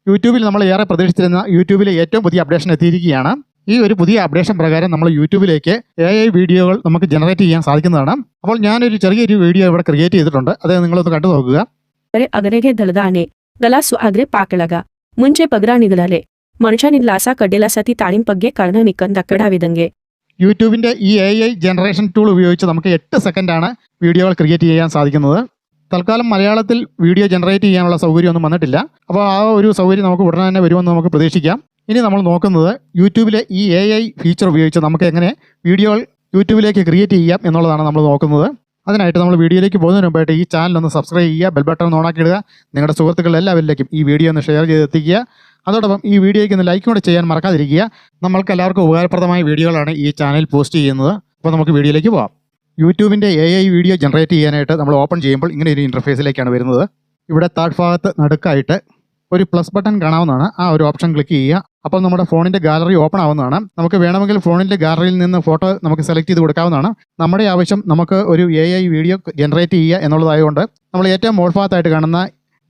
യൂട്യൂബിൽ നമ്മൾ ഏറെ പ്രതീക്ഷിച്ചിരുന്ന യൂട്യൂബിലെ ഏറ്റവും പുതിയ അപ്ഡേഷൻ എത്തിയിരിക്കുകയാണ്. ഈ ഒരു പുതിയ അപ്ഡേഷൻ പ്രകാരം നമ്മൾ യൂട്യൂബിലേക്ക് AI വീഡിയോകൾ നമുക്ക് ജനറേറ്റ് ചെയ്യാൻ സാധിക്കുന്നതാണ്. അപ്പോൾ ഞാനൊരു ചെറിയൊരു വീഡിയോ ഇവിടെ ക്രിയേറ്റ് ചെയ്തിട്ടുണ്ട്. അത് നിങ്ങളൊന്ന് കണ്ടു നോക്കുക. अगरेगे दलदाने गला सुआग्रे पाकळगा ಮುಂಚೆ ಪಗರಾಣಿಗಳಲೆ ಮನುಷ್ಯನಿಲ್ಲ ಆಸಾ ಕಡ್ಡೆಲ ಸತಿ ತಾಳಿಂ ಪಗ್ಗೆ ಕಳನ ನಿಕ್ಕನ್ ದಕ್ಕಡಾವಿದಂಗೆ. യൂട്യൂബിൻ്റെ ഈ AI ജനറേഷൻ ടൂൾ ഉപയോഗിച്ച് നമുക്ക് 8 സെക്കൻഡാണ് വീഡിയോകൾ ക്രിയേറ്റ് ചെയ്യാൻ സാധിക്കുന്നത്. തൽക്കാലം മലയാളത്തിൽ വീഡിയോ ജനറേറ്റ് ചെയ്യാനുള്ള സൗകര്യമൊന്നും വന്നിട്ടില്ല. അപ്പോൾ ആ ഒരു സൗകര്യം നമുക്ക് ഉടനെ തന്നെ വരുമെന്ന് നമുക്ക് പ്രതീക്ഷിക്കാം. ഇനി നമ്മൾ നോക്കുന്നത് യൂട്യൂബിലെ ഈ AI ഫീച്ചർ ഉപയോഗിച്ച് നമുക്ക് എങ്ങനെ വീഡിയോകൾ യൂട്യൂബിലേക്ക് ക്രിയേറ്റ് ചെയ്യാം എന്നുള്ളതാണ് നമ്മൾ നോക്കുന്നത്. അതിനായിട്ട് നമ്മൾ വീഡിയോയിലേക്ക് പോകുന്നതിന് മുമ്പായിട്ട് ഈ ചാനൽ ഒന്ന് സബ്സ്ക്രൈബ് ചെയ്യുക, ബെൽ ബട്ടൺ ഓണാക്കി ഇടുക, നിങ്ങളുടെ സുഹൃത്തുക്കൾ എല്ലാവരിലേക്കും ഈ വീഡിയോ ഒന്ന് ഷെയർ ചെയ്തെത്തിക്കുക. അതോടൊപ്പം ഈ വീഡിയോയ്ക്ക് ഒന്ന് ലൈക്ക് കൂടെ ചെയ്യാൻ മറക്കാതിരിക്കുക. നമ്മൾക്ക് എല്ലാവർക്കും ഉപകാരപ്രദമായ വീഡിയോകളാണ് ഈ ചാനൽ പോസ്റ്റ് ചെയ്യുന്നത്. അപ്പോൾ നമുക്ക് വീഡിയോയിലേക്ക് പോകാം. യൂട്യൂബിൻ്റെ AI വീഡിയോ ജനറേറ്റ് ചെയ്യാനായിട്ട് നമ്മൾ ഓപ്പൺ ചെയ്യുമ്പോൾ ഇങ്ങനെ ഒരു ഇൻ്റർഫേസിലേക്കാണ് വരുന്നത്. ഇവിടെ താഴ്ഭാഗത്ത് നടുക്കായിട്ട് ഒരു പ്ലസ് ബട്ടൺ കാണാവുന്നതാണ്. ആ ഒരു ഓപ്ഷൻ ക്ലിക്ക് ചെയ്യുക. അപ്പോൾ നമ്മുടെ ഫോണിൻ്റെ ഗാലറി ഓപ്പൺ ആവുന്നതാണ്. നമുക്ക് വേണമെങ്കിൽ ഫോണിൻ്റെ ഗാലറിയിൽ നിന്ന് ഫോട്ടോ നമുക്ക് സെലക്ട് ചെയ്ത് കൊടുക്കാവുന്നതാണ്. നമ്മുടെ ആവശ്യം നമുക്ക് ഒരു AI വീഡിയോ ജനറേറ്റ് ചെയ്യുക എന്നുള്ളതായതുകൊണ്ട് നമ്മൾ ഏറ്റവും മുകൾഭാഗത്തായിട്ട് കാണുന്ന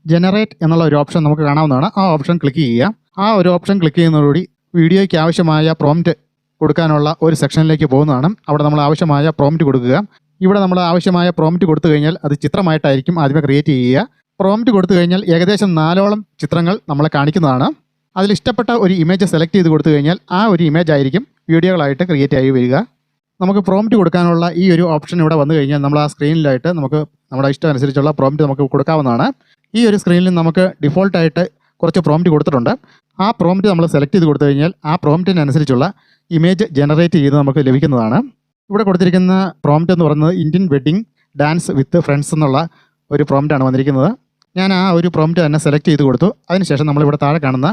ജനറേറ്റ് എന്നുള്ള ഒരു ഓപ്ഷൻ നമുക്ക് കാണാവുന്നതാണ്. ആ ഓപ്ഷൻ ക്ലിക്ക് ചെയ്യുക. ആ ഒരു ഓപ്ഷൻ ക്ലിക്ക് ചെയ്യുന്നതോടുകൂടി വീഡിയോയ്ക്ക് ആവശ്യമായ പ്രോംപ്റ്റ് കൊടുക്കാനുള്ള ഒരു സെക്ഷനിലേക്ക് പോകുന്നതാണ്. അവിടെ നമ്മൾ ആവശ്യമായ പ്രോംപ്റ്റ് കൊടുക്കുക. ഇവിടെ നമ്മൾ ആവശ്യമായ പ്രോംപ്റ്റ് കൊടുത്തു കഴിഞ്ഞാൽ അത് ചിത്രമായിട്ടായിരിക്കും ആദ്യമേ ക്രിയേറ്റ് ചെയ്യുക. പ്രോംപ്റ്റ് കൊടുത്തു കഴിഞ്ഞാൽ ഏകദേശം 4ഓളം ചിത്രങ്ങൾ നമ്മളെ കാണിക്കുന്നതാണ്. അതിൽ ഇഷ്ടപ്പെട്ട ഒരു ഇമേജ് സെലക്ട് ചെയ്ത് കൊടുത്തു കഴിഞ്ഞാൽ ആ ഒരു ഇമേജ് ആയിരിക്കും വീഡിയോകളായിട്ട് ക്രിയേറ്റ് ആയി വരിക. നമുക്ക് പ്രോംപ്റ്റ് കൊടുക്കാനുള്ള ഈ ഒരു ഓപ്ഷൻ ഇവിടെ വന്നു കഴിഞ്ഞാൽ നമ്മൾ ആ സ്ക്രീനിലായിട്ട് നമുക്ക് നമ്മുടെ ഇഷ്ടം അനുസരിച്ചുള്ള പ്രോംപ്റ്റ് നമുക്ക് കൊടുക്കാവുന്നതാണ്. ഈ ഒരു സ്ക്രീനിൽ നമുക്ക് ഡിഫോൾട്ടായിട്ട് കുറച്ച് പ്രോംപ്റ്റ് കൊടുത്തിട്ടുണ്ട്. ആ പ്രോംപ്റ്റ് നമ്മൾ സെലക്ട് ചെയ്ത് കൊടുത്തു കഴിഞ്ഞാൽ ആ പ്രോംപ്റ്റിനനുസരിച്ചുള്ള ഇമേജ് ജനറേറ്റ് ചെയ്ത് നമുക്ക് ലഭിക്കുന്നതാണ്. ഇവിടെ കൊടുത്തിരിക്കുന്ന പ്രോംപ്റ്റ് എന്ന് പറയുന്നത് Indian wedding dance with friends എന്നുള്ള ഒരു പ്രോംപ്റ്റാണ് വന്നിരിക്കുന്നത്. ഞാൻ ആ ഒരു പ്രോംപ്റ്റ് തന്നെ സെലക്ട് ചെയ്ത് കൊടുത്തു. അതിനുശേഷം നമ്മളിവിടെ താഴെ കാണുന്ന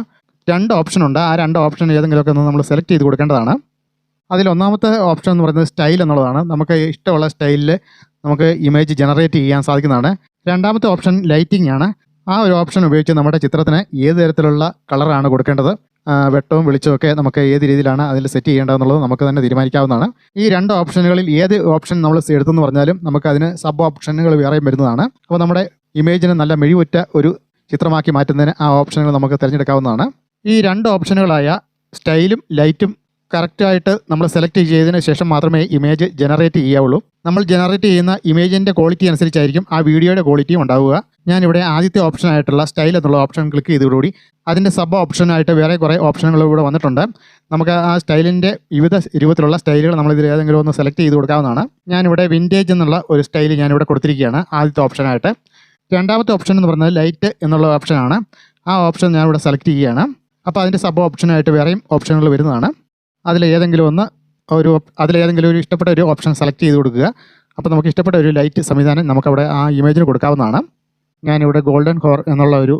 2 ഓപ്ഷൻ ഉണ്ട്. ആ 2 ഓപ്ഷൻ ഏതെങ്കിലുമൊക്കെ ഒന്ന് നമ്മൾ സെലക്ട് ചെയ്ത് കൊടുക്കേണ്ടതാണ്. അതിൽ ഒന്നാമത്തെ ഓപ്ഷൻ എന്ന് പറയുന്നത് സ്റ്റൈൽ എന്നുള്ളതാണ്. നമുക്ക് ഇഷ്ടമുള്ള സ്റ്റൈലിൽ നമുക്ക് ഇമേജ് ജനറേറ്റ് ചെയ്യാൻ സാധിക്കുന്നതാണ്. രണ്ടാമത്തെ ഓപ്ഷൻ ലൈറ്റിംഗ് ആണ്. ആ ഒരു ഓപ്ഷൻ ഉപയോഗിച്ച് നമ്മുടെ ചിത്രത്തിന് ഏത് തരത്തിലുള്ള കളറാണ് കൊടുക്കേണ്ടത്, വെട്ടവും വെളിച്ചവും ഒക്കെ നമുക്ക് ഏത് രീതിയിലാണ് അതിൽ സെറ്റ് ചെയ്യേണ്ടതെന്നുള്ളത് നമുക്ക് തന്നെ തീരുമാനിക്കാവുന്നതാണ്. ഈ 2 ഓപ്ഷനുകളിൽ ഏത് ഓപ്ഷൻ നമ്മൾ എടുത്തെന്ന് പറഞ്ഞാലും നമുക്ക് അതിന് സബ് ഓപ്ഷനുകൾ വേറെയും വരുന്നതാണ്. അപ്പോൾ നമ്മുടെ ഇമേജിന് നല്ല മിഴിവുറ്റ ഒരു ചിത്രമാക്കി മാറ്റുന്നതിന് ആ ഓപ്ഷനുകൾ നമുക്ക് തിരഞ്ഞെടുക്കാവുന്നതാണ്. ഈ 2 ഓപ്ഷനുകളായ സ്റ്റൈലും ലൈറ്റും കറക്റ്റായിട്ട് നമ്മൾ സെലക്ട് ചെയ്തതിന് ശേഷം മാത്രമേ ഇമേജ് ജനറേറ്റ് ചെയ്യാവുള്ളൂ. നമ്മൾ ജനറേറ്റ് ചെയ്യുന്ന ഇമേജിൻ്റെ ക്വാളിറ്റി അനുസരിച്ചായിരിക്കും ആ വീഡിയോയുടെ ക്വാളിറ്റിയും ഉണ്ടാവുക. ഞാനിവിടെ ആദ്യത്തെ ഓപ്ഷനായിട്ടുള്ള സ്റ്റൈൽ എന്നുള്ള ഓപ്ഷൻ ക്ലിക്ക് ചെയ്തതോടുകൂടി അതിൻ്റെ സബ് ഓപ്ഷനായിട്ട് വേറെ കുറേ ഓപ്ഷനുകൾ ഇവിടെ വന്നിട്ടുണ്ട്. നമുക്ക് ആ സ്റ്റൈലിൻ്റെ വിവിധ രൂപത്തിലുള്ള സ്റ്റൈലുകൾ നമ്മളിതിൽ ഏതെങ്കിലും ഒന്ന് സെലക്ട് ചെയ്ത് കൊടുക്കാവുന്നതാണ്. ഞാനിവിടെ വിൻറ്റേജ് എന്നുള്ള ഒരു സ്റ്റൈൽ ഞാനിവിടെ കൊടുത്തിരിക്കുകയാണ് ആദ്യത്തെ ഓപ്ഷനായിട്ട്. രണ്ടാമത്തെ ഓപ്ഷൻ എന്ന് പറയുന്നത് ലൈറ്റ് എന്നുള്ള ഓപ്ഷനാണ്. ആ ഓപ്ഷൻ ഞാനിവിടെ സെലക്ട് ചെയ്യുകയാണ്. അപ്പോൾ അതിൻ്റെ സബ് ഓപ്ഷനായിട്ട് വേറെയും ഓപ്ഷനുകൾ വരുന്നതാണ്. അതിലേതെങ്കിലും ഒരു ഇഷ്ടപ്പെട്ട ഒരു ഓപ്ഷൻ സെലക്ട് ചെയ്ത് കൊടുക്കുക. അപ്പോൾ നമുക്ക് ഇഷ്ടപ്പെട്ട ഒരു ലൈറ്റ് സംവിധാനം നമുക്കവിടെ ആ ഇമേജിന് കൊടുക്കാവുന്നതാണ്. ഞാനിവിടെ ഗോൾഡൻ ഹോർ എന്നുള്ള ഒരു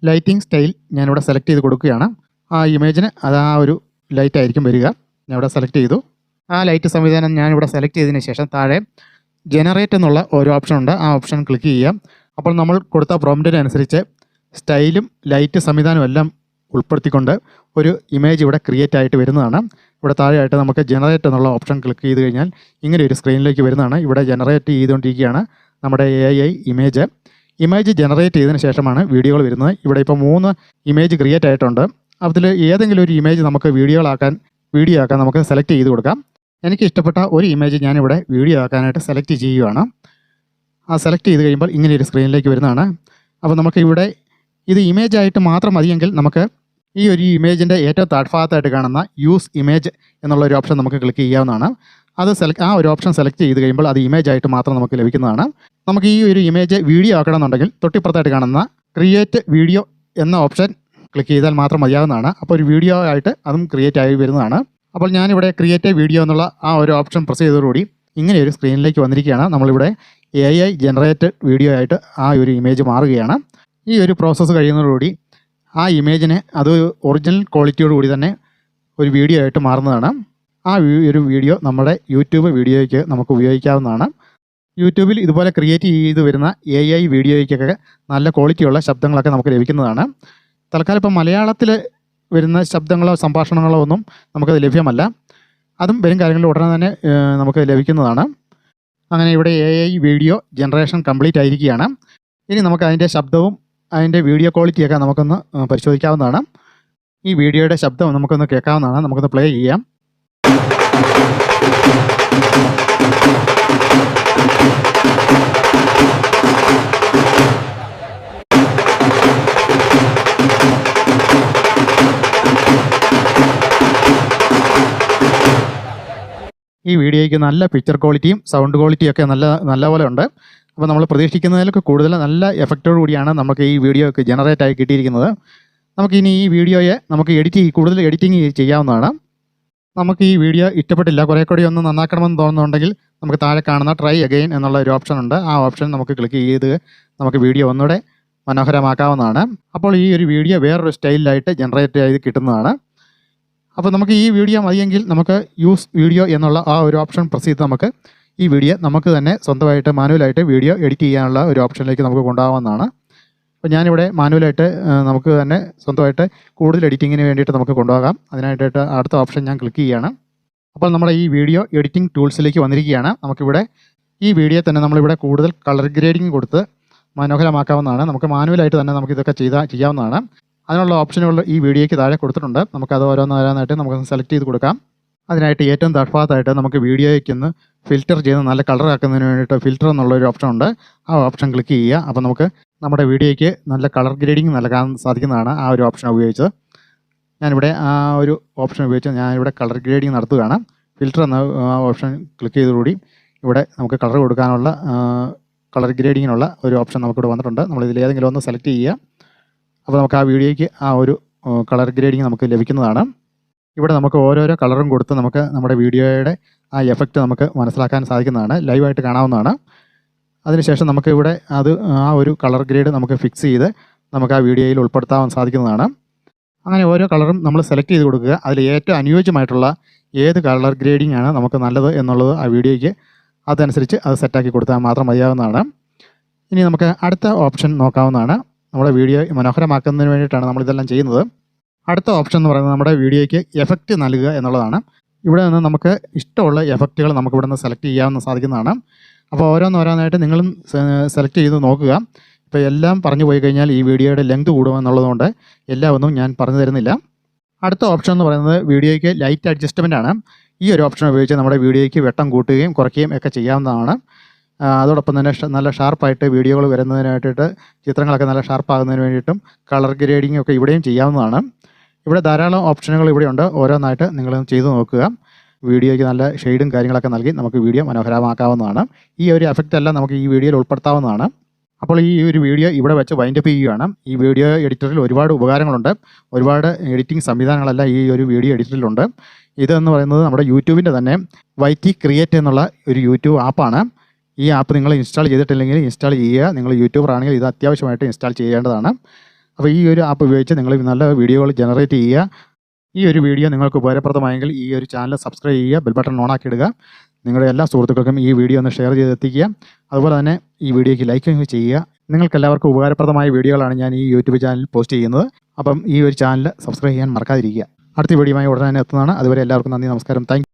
ലൈറ്റിംഗ് സ്റ്റൈൽ ഞാനിവിടെ സെലക്ട് ചെയ്ത് കൊടുക്കുകയാണ്. ആ ഇമേജിന് അത് ആ ഒരു ലൈറ്റ് ആയിരിക്കും വരിക. ഞാനിവിടെ സെലക്ട് ചെയ്തു. ആ ലൈറ്റ് സംവിധാനം ഞാനിവിടെ സെലക്ട് ചെയ്തതിന് ശേഷം താഴെ ജനറേറ്റ് എന്നുള്ള ഒരു ഓപ്ഷൻ ഉണ്ട്. ആ ഓപ്ഷൻ ക്ലിക്ക് ചെയ്യാം. അപ്പോൾ നമ്മൾ കൊടുത്ത പ്രോംപ്റ്റിനനുസരിച്ച് സ്റ്റൈലും ലൈറ്റ് സംവിധാനവും എല്ലാം ഉൾപ്പെടുത്തിക്കൊണ്ട് ഒരു ഇമേജ് ഇവിടെ ക്രിയേറ്റ് ആയിട്ട് വരുന്നതാണ്. ഇവിടെ താഴെയായിട്ട് നമുക്ക് ജനറേറ്റ് എന്നുള്ള ഓപ്ഷൻ ക്ലിക്ക് ചെയ്ത് കഴിഞ്ഞാൽ ഇങ്ങനെ ഒരു സ്ക്രീനിലേക്ക് വരുന്നതാണ്. ഇവിടെ ജനറേറ്റ് ചെയ്തുകൊണ്ടിരിക്കുകയാണ് നമ്മുടെ AI ഇമേജ് ജനറേറ്റ് ചെയ്തതിന് ശേഷമാണ് വീഡിയോകൾ വരുന്നത്. ഇവിടെ ഇപ്പോൾ 3 ഇമേജ് ക്രിയേറ്റ് ആയിട്ടുണ്ട്. അതിൽ ഏതെങ്കിലും ഒരു ഇമേജ് നമുക്ക് വീഡിയോ ആക്കാൻ നമുക്ക് സെലക്ട് ചെയ്ത് കൊടുക്കാം. എനിക്ക് ഇഷ്ടപ്പെട്ട ഒരു ഇമേജ് ഞാനിവിടെ വീഡിയോ ആക്കാനായിട്ട് സെലക്ട് ചെയ്യുകയാണ്. ആ സെലക്ട് ചെയ്ത് കഴിയുമ്പോൾ ഇങ്ങനെ ഒരു സ്ക്രീനിലേക്ക് വരുന്നതാണ്. അപ്പോൾ നമുക്ക് ഇവിടെ ഇത് ഇമേജ് ആയിട്ട് മാത്രം മതിയെങ്കിൽ നമുക്ക് ഈ ഒരു ഇമേജിൻ്റെ ഏറ്റവും താഴ്ഭാഗത്തായിട്ട് കാണുന്ന യൂസ് ഇമേജ് എന്നുള്ള ഒരു ഓപ്ഷൻ നമുക്ക് ക്ലിക്ക് ചെയ്യാവുന്നതാണ്. ആ ഒരു ഓപ്ഷൻ സെലക്ട് ചെയ്ത് കഴിയുമ്പോൾ അത് ഇമേജ് ആയിട്ട് മാത്രം നമുക്ക് ലഭിക്കുന്നതാണ്. നമുക്ക് ഈ ഒരു ഇമേജ് വീഡിയോ ആക്കണമെന്നുണ്ടെങ്കിൽ തൊട്ടിപ്പുറത്തായിട്ട് കാണുന്ന ക്രിയേറ്റ് വീഡിയോ എന്ന ഓപ്ഷൻ ക്ലിക്ക് ചെയ്താൽ മാത്രം മതിയാവുന്നതാണ്. അപ്പോൾ ഒരു വീഡിയോ ആയിട്ട് അതും ക്രിയേറ്റ് ആയി വരുന്നതാണ്. അപ്പോൾ ഞാനിവിടെ ക്രിയേറ്റ് വീഡിയോ എന്നുള്ള ആ ഒരു ഓപ്ഷൻ പ്രസ് ചെയ്തതോടുകൂടി ഇങ്ങനെ ഒരു സ്ക്രീനിലേക്ക് വന്നിരിക്കുകയാണ്. നമ്മളിവിടെ AI ജനറേറ്റഡ് വീഡിയോ ആയിട്ട് ആ ഒരു ഇമേജ് മാറുകയാണ്. ഈ ഒരു പ്രോസസ്സ് കഴിയുന്നതോടുകൂടി ആ ഇമേജിന് അത് ഒറിജിനൽ ക്വാളിറ്റിയോടുകൂടി തന്നെ ഒരു വീഡിയോ ആയിട്ട് മാറുന്നതാണ്. ആ ഒരു വീഡിയോ നമ്മുടെ യൂട്യൂബ് വീഡിയോയ്ക്ക് നമുക്ക് ഉപയോഗിക്കാവുന്നതാണ്. യൂട്യൂബിൽ ഇതുപോലെ ക്രിയേറ്റ് ചെയ്ത് വരുന്ന AI വീഡിയോയ്ക്കൊക്കെ നല്ല ക്വാളിറ്റിയുള്ള ശബ്ദങ്ങളൊക്കെ നമുക്ക് ലഭിക്കുന്നതാണ്. തൽക്കാലം ഇപ്പം മലയാളത്തിൽ വരുന്ന ശബ്ദങ്ങളോ സംഭാഷണങ്ങളോ ഒന്നും നമുക്കത് ലഭ്യമല്ല. അതും വരും കാര്യങ്ങളിൽ ഉടനെ തന്നെ നമുക്ക് ലഭിക്കുന്നതാണ്. അങ്ങനെ ഇവിടെ AI വീഡിയോ ജനറേഷൻ കംപ്ലീറ്റ് ആയിരിക്കുകയാണ്. ഇനി നമുക്ക് അതിൻ്റെ ശബ്ദവും അതിൻ്റെ വീഡിയോ ക്വാളിറ്റിയൊക്കെ നമുക്കൊന്ന് പരിശോധിക്കാവുന്നതാണ്. ഈ വീഡിയോയുടെ ശബ്ദം നമുക്കൊന്ന് കേൾക്കാവുന്നതാണ്. നമുക്കൊന്ന് പ്ലേ ചെയ്യാം. ഈ വീഡിയോയ്ക്ക് നല്ല പിക്ചർ ക്വാളിറ്റിയും സൗണ്ട് ക്വാളിറ്റിയൊക്കെ നല്ലപോലെ ഉണ്ട്. അപ്പോൾ നമ്മൾ പ്രതീക്ഷിക്കുന്നതിലൊക്കെ കൂടുതൽ നല്ല എഫക്റ്റോടു കൂടിയാണ് നമുക്ക് ഈ വീഡിയോ ഒക്കെ ജനറേറ്റ് ആയി കിട്ടിയിരിക്കുന്നത്. നമുക്കിനി ഈ വീഡിയോയെ നമുക്ക് കൂടുതൽ എഡിറ്റിംഗ് ചെയ്യാവുന്നതാണ്. നമുക്ക് ഈ വീഡിയോ ഇഷ്ടപ്പെട്ടില്ല, കുറേ കൂടി ഒന്ന് നന്നാക്കണമെന്ന് തോന്നുന്നുണ്ടെങ്കിൽ നമുക്ക് താഴെ കാണുന്ന ട്രൈ അഗെയിൻ എന്നുള്ള ഒരു ഓപ്ഷൻ ഉണ്ട്. ആ ഓപ്ഷൻ നമുക്ക് ക്ലിക്ക് ചെയ്ത് നമുക്ക് വീഡിയോ ഒന്നുകൂടെ മനോഹരമാക്കാവുന്നതാണ്. അപ്പോൾ ഈ ഒരു വീഡിയോ വേറൊരു സ്റ്റൈലിലായിട്ട് ജനറേറ്റ് ചെയ്ത് കിട്ടുന്നതാണ്. അപ്പോൾ നമുക്ക് ഈ വീഡിയോ മതിയെങ്കിൽ നമുക്ക് യൂസ് വീഡിയോ എന്നുള്ള ആ ഒരു ഓപ്ഷൻ പ്രസ് ചെയ്ത് നമുക്ക് ഈ വീഡിയോ നമുക്ക് തന്നെ സ്വന്തമായിട്ട് മാനുവലായിട്ട് വീഡിയോ എഡിറ്റ് ചെയ്യാനുള്ള ഒരു ഓപ്ഷനിലേക്ക് നമുക്ക് കൊണ്ടുപോകാവുന്നതാണ്. അപ്പോൾ ഞാനിവിടെ മാനുവലായിട്ട് നമുക്ക് തന്നെ സ്വന്തമായിട്ട് കൂടുതൽ എഡിറ്റിങ്ങിന് വേണ്ടിയിട്ട് നമുക്ക് കൊണ്ടുപോകാം. അതിനായിട്ട് അടുത്ത ഓപ്ഷൻ ഞാൻ ക്ലിക്ക് ചെയ്യുകയാണ്. അപ്പോൾ നമ്മുടെ ഈ വീഡിയോ എഡിറ്റിംഗ് ടൂൾസിലേക്ക് വന്നിരിക്കുകയാണ്. നമുക്കിവിടെ ഈ വീഡിയോ തന്നെ നമ്മളിവിടെ കൂടുതൽ കളർ ഗ്രേഡിങ് കൊടുത്ത് മനോഹരമാക്കാവുന്നതാണ്. നമുക്ക് മാനുവലായിട്ട് തന്നെ നമുക്കിതൊക്കെ ചെയ്യാവുന്നതാണ്. അതിനുള്ള ഓപ്ഷനുകൾ ഈ വീഡിയോയ്ക്ക് താഴെ കൊടുത്തിട്ടുണ്ട്. നമുക്കത് ഓരോന്നായിട്ട് നമുക്ക് സെലക്ട് ചെയ്ത് കൊടുക്കാം. അതിനായിട്ട് ഏറ്റവും താഴ്ഭാഗത്തായിട്ട് നമുക്ക് വീഡിയോയ്ക്കൊന്ന് ഫിൽറ്റർ ചെയ്ത് നല്ല കളർ ആക്കുന്നതിന് വേണ്ടിയിട്ട് ഫിൽറ്റർ എന്നുള്ളൊരു ഓപ്ഷൻ ഉണ്ട്. ആ ഓപ്ഷൻ ക്ലിക്ക് ചെയ്യുക. അപ്പോൾ നമുക്ക് നമ്മുടെ വീഡിയോയ്ക്ക് നല്ല കളർ ഗ്രേഡിങ് നൽകാൻ സാധിക്കുന്നതാണ് ആ ഒരു ഓപ്ഷൻ ഉപയോഗിച്ച്. ഞാനിവിടെ ആ ഒരു ഓപ്ഷൻ ഉപയോഗിച്ച് ഞാനിവിടെ കളർ ഗ്രേഡിങ് നടത്തുകയാണ്. ഫിൽറ്റർ എന്ന ഓപ്ഷൻ ക്ലിക്ക് ചെയ്തതോടുകൂടി ഇവിടെ നമുക്ക് കളർ കൊടുക്കാനുള്ള കളർ ഗ്രേഡിങ്ങിനുള്ള ഒരു ഓപ്ഷൻ നമുക്കിവിടെ വന്നിട്ടുണ്ട്. നമ്മളിതിൽ ഏതെങ്കിലും ഒന്ന് സെലക്ട് ചെയ്യുക. അപ്പോൾ നമുക്ക് ആ വീഡിയോയ്ക്ക് ആ ഒരു കളർ ഗ്രേഡിങ് നമുക്ക് ലഭിക്കുന്നതാണ്. ഇവിടെ നമുക്ക് ഓരോരോ കളറും കൊടുത്ത് നമുക്ക് നമ്മുടെ വീഡിയോയുടെ ആ എഫക്റ്റ് നമുക്ക് മനസ്സിലാക്കാൻ സാധിക്കുന്നതാണ്, ലൈവായിട്ട് കാണാവുന്നതാണ്. അതിനുശേഷം നമുക്ക് ഇവിടെ ആ ഒരു കളർ ഗ്രേഡ് നമുക്ക് ഫിക്സ് ചെയ്ത് നമുക്ക് ആ വീഡിയോയിൽ ഉൾപ്പെടുത്താൻ സാധിക്കുന്നതാണ്. അങ്ങനെ ഓരോ കളറും നമ്മൾ സെലക്ട് ചെയ്ത് കൊടുക്കുക. അതിൽ ഏറ്റവും അനുയോജ്യമായിട്ടുള്ള ഏത് കളർ ഗ്രേഡിംഗ് ആണ് നമുക്ക് നല്ലത് എന്നുള്ളത് ആ വീഡിയോയ്ക്ക് അതനുസരിച്ച് അത് സെറ്റാക്കി കൊടുത്താൽ മാത്രം മതിയാവുന്നതാണ്. ഇനി നമുക്ക് അടുത്ത ഓപ്ഷൻ നോക്കാവുന്നതാണ്. നമ്മുടെ വീഡിയോ മനോഹരമാക്കുന്നതിന് വേണ്ടിയിട്ടാണ് നമ്മളിതെല്ലാം ചെയ്യുന്നത്. അടുത്ത ഓപ്ഷൻ എന്ന് പറയുന്നത് നമ്മുടെ വീഡിയോയ്ക്ക് എഫക്റ്റ് നൽകുക എന്നുള്ളതാണ്. ഇവിടെ നിന്ന് നമുക്ക് ഇഷ്ടമുള്ള എഫക്റ്റുകൾ നമുക്ക് ഇവിടെ നിന്ന് സെലക്ട് ചെയ്യാവുന്ന സാധിക്കുന്നതാണ്. അപ്പോൾ ഓരോന്നായിട്ട് നിങ്ങളും സെലക്ട് ചെയ്ത് നോക്കുക. ഇപ്പോൾ എല്ലാം പറഞ്ഞു പോയി കഴിഞ്ഞാൽ ഈ വീഡിയോയുടെ ലെങ്ത് കൂടുമെന്നുള്ളതുകൊണ്ട് എല്ലാം ഒന്നും ഞാൻ പറഞ്ഞു തരുന്നില്ല. അടുത്ത ഓപ്ഷൻ എന്ന് പറയുന്നത് വീഡിയോയ്ക്ക് ലൈറ്റ് അഡ്ജസ്റ്റ്മെൻ്റ് ആണ്. ഈ ഒരു ഓപ്ഷൻ ഉപയോഗിച്ച് നമ്മുടെ വീഡിയോയ്ക്ക് വെട്ടം കൂട്ടുകയും കുറയ്ക്കുകയും ഒക്കെ ചെയ്യാവുന്നതാണ്. അതോടൊപ്പം തന്നെ നല്ല ഷാർപ്പായിട്ട് വീഡിയോകൾ വരുന്നതിനായിട്ട് ചിത്രങ്ങളൊക്കെ നല്ല ഷാർപ്പാകുന്നതിന് വേണ്ടിയിട്ടും കളർ ഗ്രേഡിംഗ് ഒക്കെ ഇവിടെയും ചെയ്യാവുന്നതാണ്. ഇവിടെ ധാരാളം ഓപ്ഷനുകൾ ഇവിടെയുണ്ട്. ഓരോന്നായിട്ട് നിങ്ങൾ ചെയ്ത് നോക്കുക. വീഡിയോയ്ക്ക് നല്ല ഷെയ്ഡും കാര്യങ്ങളൊക്കെ നൽകി നമുക്ക് വീഡിയോ മനോഹരമാക്കാവുന്നതാണ്. ഈ ഒരു എഫക്റ്റ് എല്ലാം നമുക്ക് ഈ വീഡിയോയിൽ ഉൾപ്പെടുത്താവുന്നതാണ്. അപ്പോൾ ഈ ഒരു വീഡിയോ ഇവിടെ വെച്ച് വൈൻഡപ്പ് ചെയ്യുകയാണ്. ഈ വീഡിയോ എഡിറ്ററിൽ ഒരുപാട് ഉപകാരങ്ങളുണ്ട്. ഒരുപാട് എഡിറ്റിംഗ് സംവിധാനങ്ങളെല്ലാം ഈ ഒരു വീഡിയോ എഡിറ്ററിലുണ്ട്. ഇതെന്ന് പറയുന്നത് നമ്മുടെ യൂട്യൂബിൻ്റെ തന്നെ YT ക്രിയേറ്റ് എന്നുള്ള ഒരു യൂട്യൂബ് ആപ്പാണ്. ഈ ആപ്പ് നിങ്ങൾ ഇൻസ്റ്റാൾ ചെയ്തിട്ടില്ലെങ്കിൽ ഇൻസ്റ്റാൾ ചെയ്യുക. നിങ്ങൾ യൂട്യൂബർ ആണെങ്കിൽ ഇത് അത്യാവശ്യമായിട്ട് ഇൻസ്റ്റാൾ ചെയ്യേണ്ടതാണ്. അപ്പോൾ ഈ ഒരു ആപ്പ് ഉപയോഗിച്ച് നിങ്ങൾ നല്ല വീഡിയോകൾ ജനറേറ്റ് ചെയ്യുക. ഈ ഒരു വീഡിയോ നിങ്ങൾക്ക് ഉപകാരപ്രദമായെങ്കിൽ ഈ ഒരു ചാനൽ സബ്സ്ക്രൈബ് ചെയ്യുക, ബെൽ ബട്ടൺ ഓണാക്കി ഇടുക. നിങ്ങളുടെ എല്ലാ സുഹൃത്തുക്കൾക്കും ഈ വീഡിയോ ഒന്ന് ഷെയർ ചെയ്തെത്തിക്കുക. അതുപോലെ തന്നെ ഈ വീഡിയോയ്ക്ക് ലൈക്ക് ചെയ്യുക. നിങ്ങൾക്കെല്ലാവർക്കും ഉപകാരപ്രദമായ വീഡിയോകളാണ് ഞാൻ ഈ യൂട്യൂബ് ചാനലിൽ പോസ്റ്റ് ചെയ്യുന്നത്. അപ്പം ഈ ഒരു ചാനൽ സബ്സ്ക്രൈബ് ചെയ്യാൻ മറക്കാതിരിക്കുക. അടുത്ത വീഡിയോയുമായി ഉടനെ തന്നെ എത്തുന്നതാണ്. അതുവരെ എല്ലാവർക്കും നന്ദി, നമസ്കാരം, താങ്ക്